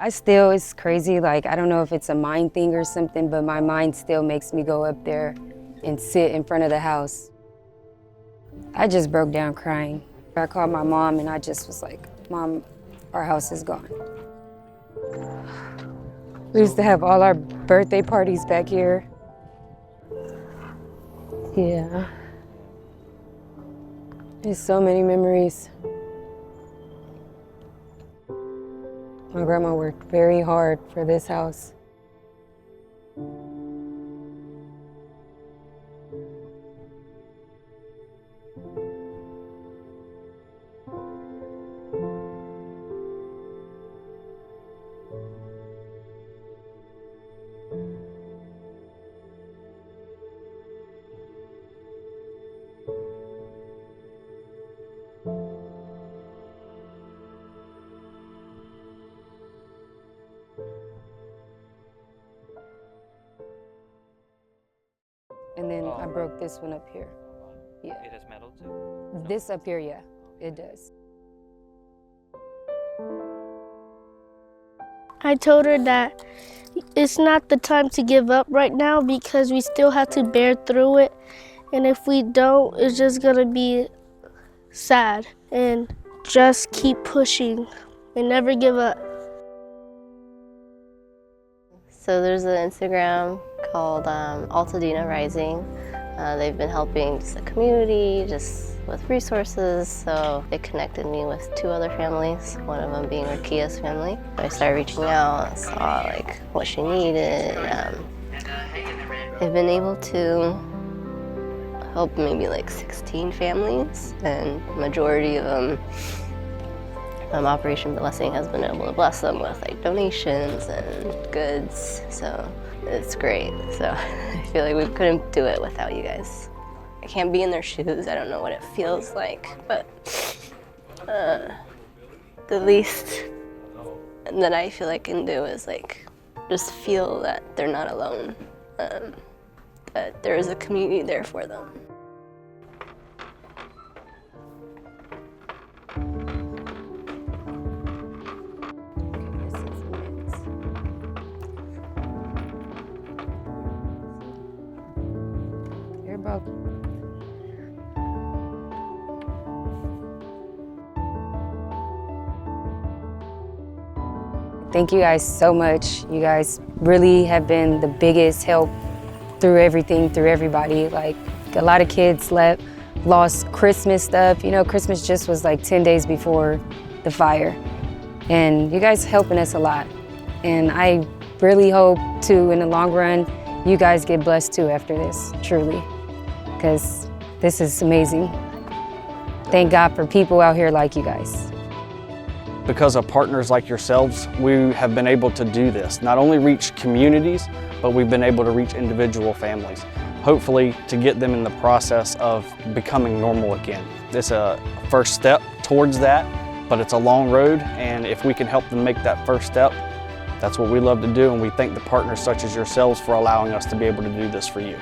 It's crazy, like I don't know if it's a mind thing or something, but my mind still makes me go up there and sit in front of the house. I just broke down crying. I called my mom and I just was like, Mom, our house is gone. We used to have all our birthday parties back here. Yeah. There's so many memories. My grandma worked very hard for this house. And then I broke this one up here. Yeah. It has metal too? This up here, yeah, it does. I told her that it's not the time to give up right now because we still have to bear through it. And if we don't, it's just gonna be sad. And just keep pushing and never give up. So there's an Instagram called Altadena Rising. They've been helping just the community, just with resources. So they connected me with 2 other families, one of them being Rickeyah's family. I started reaching out, saw like what she needed. They've been able to help maybe like 16 families, and majority of them, Operation Blessing has been able to bless them with like donations and goods. So it's great. So I feel like we couldn't do it without you guys. I can't be in their shoes. I don't know what it feels like, but the least that I feel I can do is like just feel that they're not alone, that there is a community there for them. Thank you guys so much. You guys really have been the biggest help through everything, through everybody. Like a lot of kids lost Christmas stuff. You know, Christmas just was like 10 days before the fire. And you guys helping us a lot. And I really hope too, in the long run, you guys get blessed too after this, truly. Because this is amazing. Thank God for people out here like you guys. Because of partners like yourselves, we have been able to do this. Not only reach communities, but we've been able to reach individual families. Hopefully to get them in the process of becoming normal again. It's a first step towards that, but it's a long road, and if we can help them make that first step, that's what we love to do, and we thank the partners such as yourselves for allowing us to be able to do this for you.